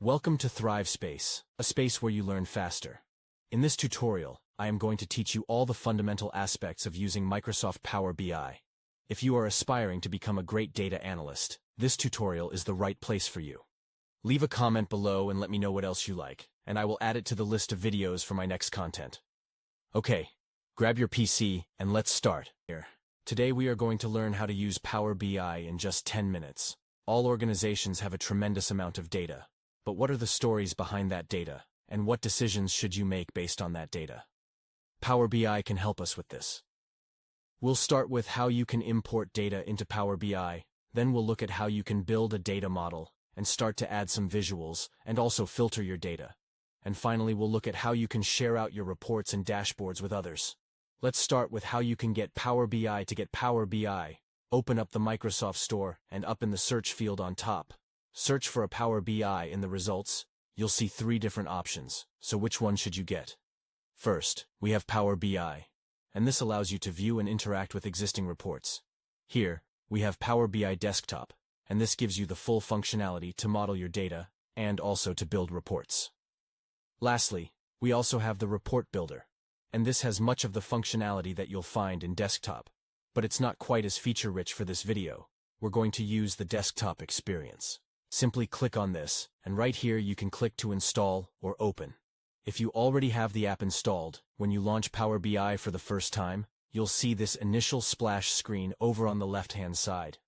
Welcome to ThriveSpace, a space where you learn faster. In this tutorial, I am going to teach you all the fundamental aspects of using Microsoft Power BI. If you are aspiring to become a great data analyst, this tutorial is the right place for you. Leave a comment below and let me know what else you like, and I will add it to the list of videos for my next content. Okay, grab your PC and let's start. Today we are going to learn how to use Power BI in just 10 minutes. All organizations have a tremendous amount of data. But what are the stories behind that data, and what decisions should you make based on that data? Power BI can help us with this. We'll start with how you can import data into Power BI, then we'll look at how you can build a data model, and start to add some visuals, and also filter your data. And finally, we'll look at how you can share out your reports and dashboards with others. Let's start with how you can get Power BI. To get Power BI, open up the Microsoft Store, and up in the search field on top, search for a Power BI. In the results, you'll see 3 different options, so which one should you get? First, we have Power BI, and this allows you to view and interact with existing reports. Here, we have Power BI Desktop, and this gives you the full functionality to model your data, and also to build reports. Lastly, we also have the Report Builder, and this has much of the functionality that you'll find in Desktop, but it's not quite as feature-rich for this video. We're going to use the desktop experience. Simply click on this, and right here you can click to install or open. If you already have the app installed, when you launch Power BI for the first time, you'll see this initial splash screen over on the left-hand side.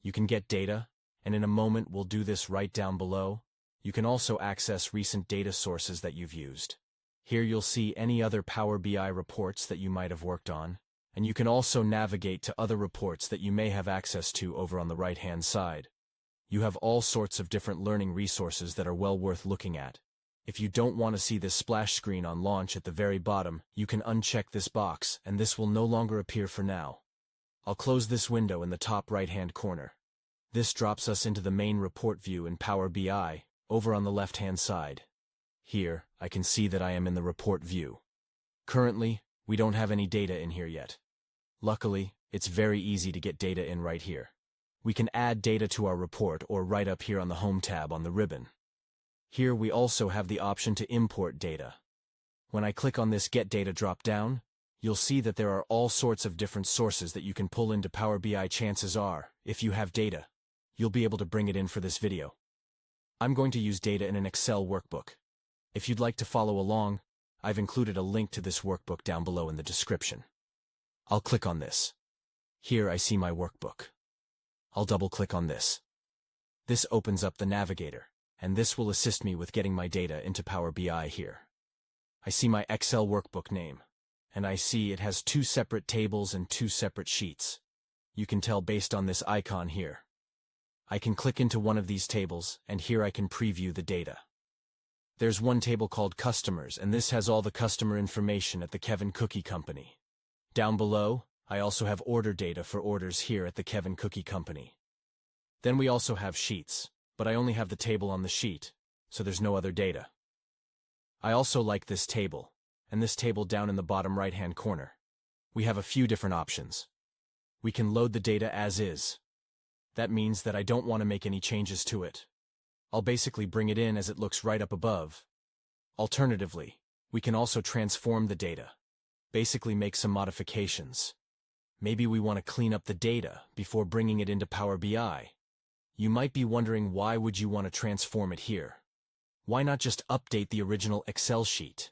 You can get data, and in a moment we'll do this right down below. You can also access recent data sources that you've used. Here you'll see any other Power BI reports that you might have worked on, and you can also navigate to other reports that you may have access to over on the right-hand side. You have all sorts of different learning resources that are well worth looking at. If you don't want to see this splash screen on launch at the very bottom, you can uncheck this box, and this will no longer appear for now. I'll close this window in the top right-hand corner. This drops us into the main report view in Power BI, over on the left-hand side. Here, I can see that I am in the report view. Currently, we don't have any data in here yet. Luckily, it's very easy to get data in right here. We can add data to our report or right up here on the Home tab on the ribbon. Here we also have the option to import data. When I click on this Get Data drop-down, you'll see that there are all sorts of different sources that you can pull into Power BI. Chances are, if you have data, you'll be able to bring it in for this video. I'm going to use data in an Excel workbook. If you'd like to follow along, I've included a link to this workbook down below in the description. I'll click on this. Here I see my workbook. I'll double-click on this. This opens up the navigator, and this will assist me with getting my data into Power BI here. I see my Excel workbook name, and I see it has 2 separate tables and 2 separate sheets. You can tell based on this icon here. I can click into one of these tables, and here I can preview the data. There's one table called Customers, and this has all the customer information at the Kevin Cookie Company. Down below, I also have order data for orders here at the Kevin Cookie Company. Then we also have sheets, but I only have the table on the sheet, so there's no other data. I also like this table, and this table down in the bottom right-hand corner. We have a few different options. We can load the data as is. That means that I don't want to make any changes to it. I'll basically bring it in as it looks right up above. Alternatively, we can also transform the data, basically make some modifications. Maybe we want to clean up the data before bringing it into Power BI. You might be wondering, why would you want to transform it here? Why not just update the original Excel sheet?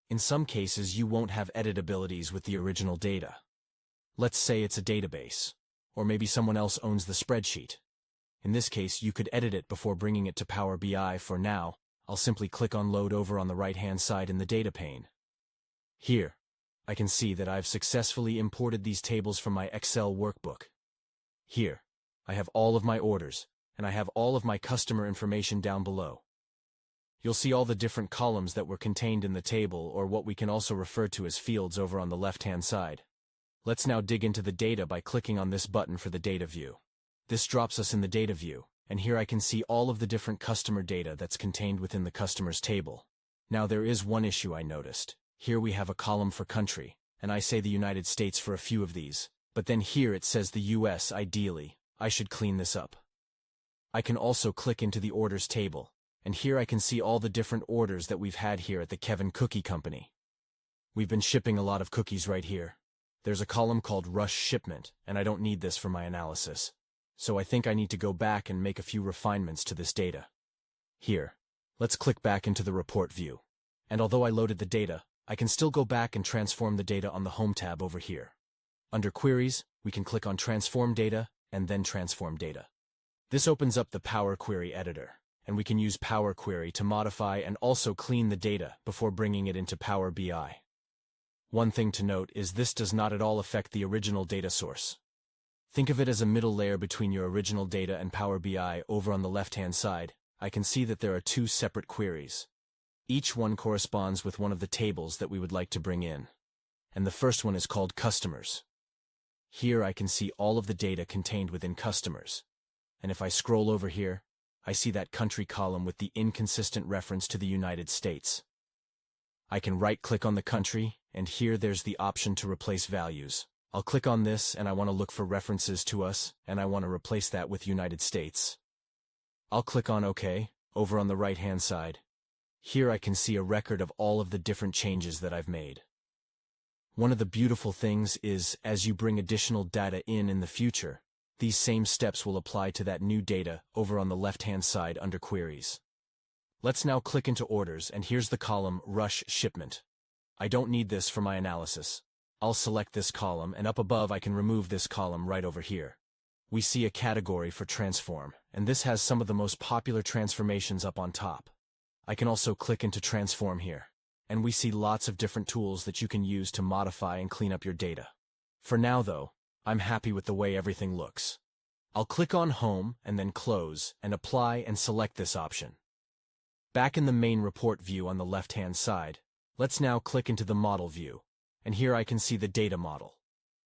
In some cases, you won't have editabilities with the original data. Let's say it's a database, or maybe someone else owns the spreadsheet. In this case, you could edit it before bringing it to Power BI. For now, I'll simply click on Load over on the right-hand side in the data pane. Here, I can see that I've successfully imported these tables from my Excel workbook. Here, I have all of my orders, and I have all of my customer information down below. You'll see all the different columns that were contained in the table, or what we can also refer to as fields, over on the left-hand side. Let's now dig into the data by clicking on this button for the data view. This drops us in the data view, and here I can see all of the different customer data that's contained within the customers table. Now there is one issue I noticed. Here we have a column for country, and I say the United States for a few of these, but then here it says the US. Ideally, I should clean this up. I can also click into the orders table, and here I can see all the different orders that we've had here at the Kevin Cookie Company. We've been shipping a lot of cookies right here. There's a column called Rush Shipment, and I don't need this for my analysis. So I think I need to go back and make a few refinements to this data. Here, let's click back into the report view. And although I loaded the data, I can still go back and transform the data on the Home tab over here. Under Queries, we can click on Transform Data and then Transform Data. This opens up the Power Query editor, and we can use Power Query to modify and also clean the data before bringing it into Power BI. One thing to note is this does not at all affect the original data source. Think of it as a middle layer between your original data and Power BI. Over on the left-hand side, I can see that there are two separate queries. Each one corresponds with one of the tables that we would like to bring in. And the first one is called Customers. Here I can see all of the data contained within Customers. And if I scroll over here, I see that country column with the inconsistent reference to the United States. I can right-click on the country, and here there's the option to replace values. I'll click on this, and I want to look for references to us, and I want to replace that with United States. I'll click on OK, over on the right-hand side. Here I can see a record of all of the different changes that I've made. One of the beautiful things is, as you bring additional data in the future, these same steps will apply to that new data over on the left-hand side under Queries. Let's now click into Orders, and here's the column Rush Shipment. I don't need this for my analysis. I'll select this column, and up above I can remove this column right over here. We see a category for Transform, and this has some of the most popular transformations up on top. I can also click into Transform here, and we see lots of different tools that you can use to modify and clean up your data. For now though, I'm happy with the way everything looks. I'll click on Home and then Close and apply and select this option. Back in the main report view on the left-hand side, let's now click into the model view, and here I can see the data model.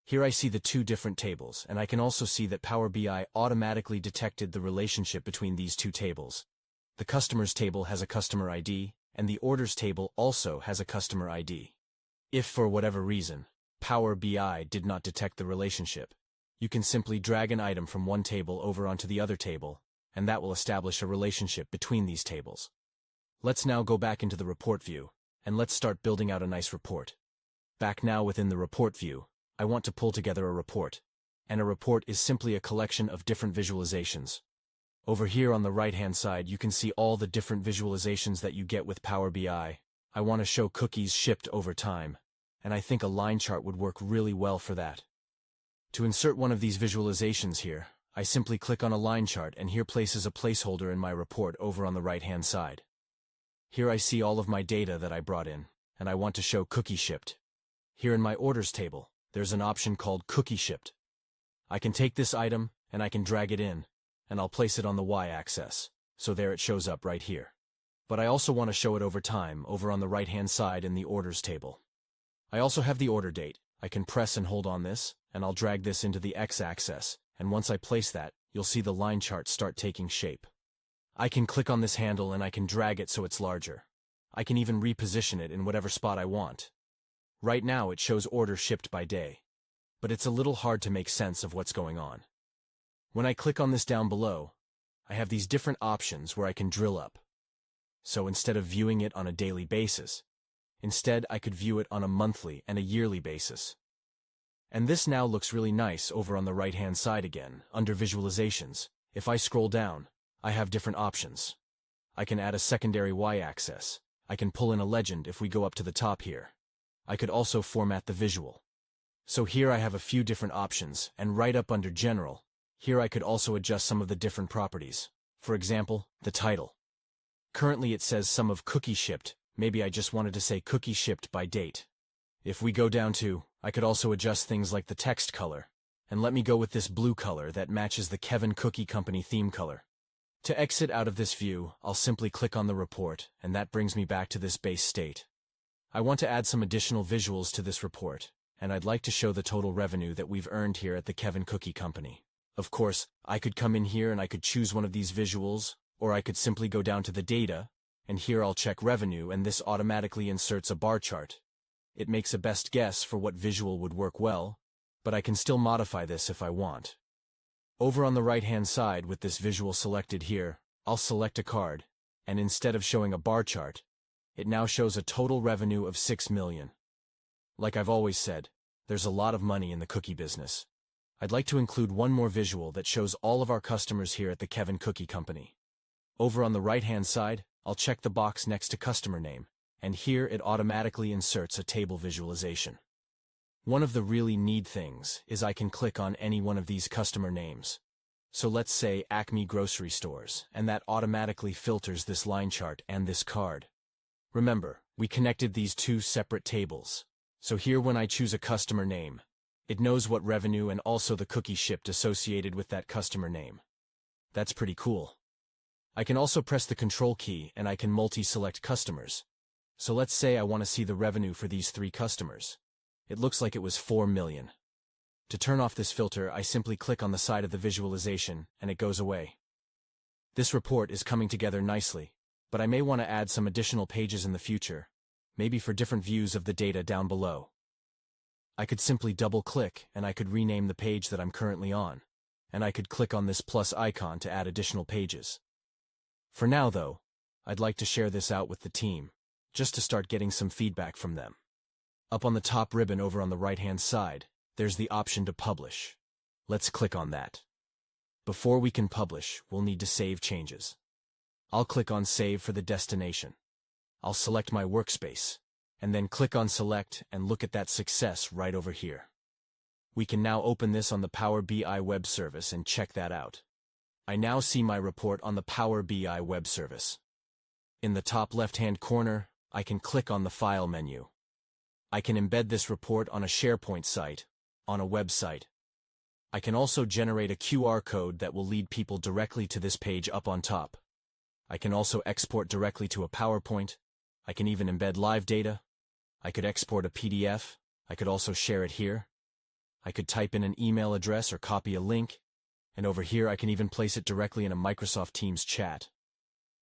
Here I see the two different tables, and I can also see that Power BI automatically detected the relationship between these two tables. The Customers table has a customer ID, and the Orders table also has a customer ID. If for whatever reason, Power BI did not detect the relationship, you can simply drag an item from one table over onto the other table, and that will establish a relationship between these tables. Let's now go back into the report view, and let's start building out a nice report. Back now within the report view, I want to pull together a report, and a report is simply a collection of different visualizations. Over here on the right-hand side, you can see all the different visualizations that you get with Power BI. I want to show cookies shipped over time, and I think a line chart would work really well for that. To insert one of these visualizations here, I simply click on a line chart, and here places a placeholder in my report over on the right-hand side. Here I see all of my data that I brought in, and I want to show cookie shipped. Here in my Orders table, there's an option called Cookie Shipped. I can take this item, and I can drag it in, and I'll place it on the Y-axis, so there it shows up right here. But I also want to show it over time, over on the right-hand side in the Orders table. I also have the order date. I can press and hold on this, and I'll drag this into the X-axis, and once I place that, you'll see the line chart start taking shape. I can click on this handle and I can drag it so it's larger. I can even reposition it in whatever spot I want. Right now it shows order shipped by day, but it's a little hard to make sense of what's going on. When I click on this down below, I have these different options where I can drill up. So instead of viewing it on a daily basis, instead I could view it on a monthly and a yearly basis. And this now looks really nice over on the right-hand side again, under Visualizations. If I scroll down, I have different options. I can add a secondary Y-axis. I can pull in a legend if we go up to the top here. I could also format the visual. So here I have a few different options, and right up under General, here I could also adjust some of the different properties. For example, the title. Currently it says Sum of Cookie Shipped. Maybe I just wanted to say Cookie Shipped by date. If we go down to, I could also adjust things like the text color. And let me go with this blue color that matches the Kevin Cookie Company theme color. To exit out of this view, I'll simply click on the report, and that brings me back to this base state. I want to add some additional visuals to this report, and I'd like to show the total revenue that we've earned here at the Kevin Cookie Company. Of course, I could come in here and I could choose one of these visuals, or I could simply go down to the data, and here I'll check revenue, and this automatically inserts a bar chart. It makes a best guess for what visual would work well, but I can still modify this if I want. Over on the right-hand side with this visual selected here, I'll select a card, and instead of showing a bar chart, it now shows a total revenue of 6 million. Like I've always said, there's a lot of money in the cookie business. I'd like to include one more visual that shows all of our customers here at the Kevin Cookie Company. Over on the right-hand side, I'll check the box next to customer name, and here it automatically inserts a table visualization. One of the really neat things is I can click on any one of these customer names. So let's say Acme Grocery Stores, and that automatically filters this line chart and this card. Remember, we connected these two separate tables. So here when I choose a customer name, it knows what revenue and also the cookie shipped associated with that customer name. That's pretty cool. I can also press the Control key and I can multi-select customers. So let's say I want to see the revenue for these 3 customers. It looks like it was 4 million. To turn off this filter, I simply click on the side of the visualization and it goes away. This report is coming together nicely, but I may want to add some additional pages in the future, maybe for different views of the data down below. I could simply double-click and I could rename the page that I'm currently on, and I could click on this plus icon to add additional pages. For now, though, I'd like to share this out with the team, just to start getting some feedback from them. Up on the top ribbon over on the right-hand side, there's the option to publish. Let's click on that. Before we can publish, we'll need to save changes. I'll click on Save for the destination. I'll select my workspace, and then click on Select and look at that success right over here. We can now open this on the Power BI web service and check that out. I now see my report on the Power BI web service. In the top left-hand corner, I can click on the File menu. I can embed this report on a SharePoint site, on a website. I can also generate a QR code that will lead people directly to this page up on top. I can also export directly to a PowerPoint. I can even embed live data. I could export a PDF. I could also share it here. I could type in an email address or copy a link. And over here I can even place it directly in a Microsoft Teams chat.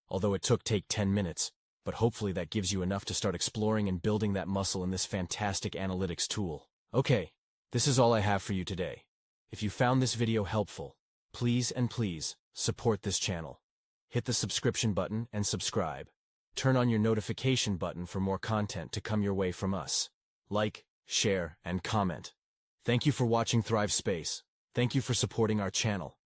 Although it take 10 minutes, but hopefully that gives you enough to start exploring and building that muscle in this fantastic analytics tool. Okay, this is all I have for you today. If you found this video helpful, please support this channel. Hit the subscription button and subscribe. Turn on your notification button for more content to come your way from us. Like, share, and comment. Thank you for watching ThriveSpace. Thank you for supporting our channel.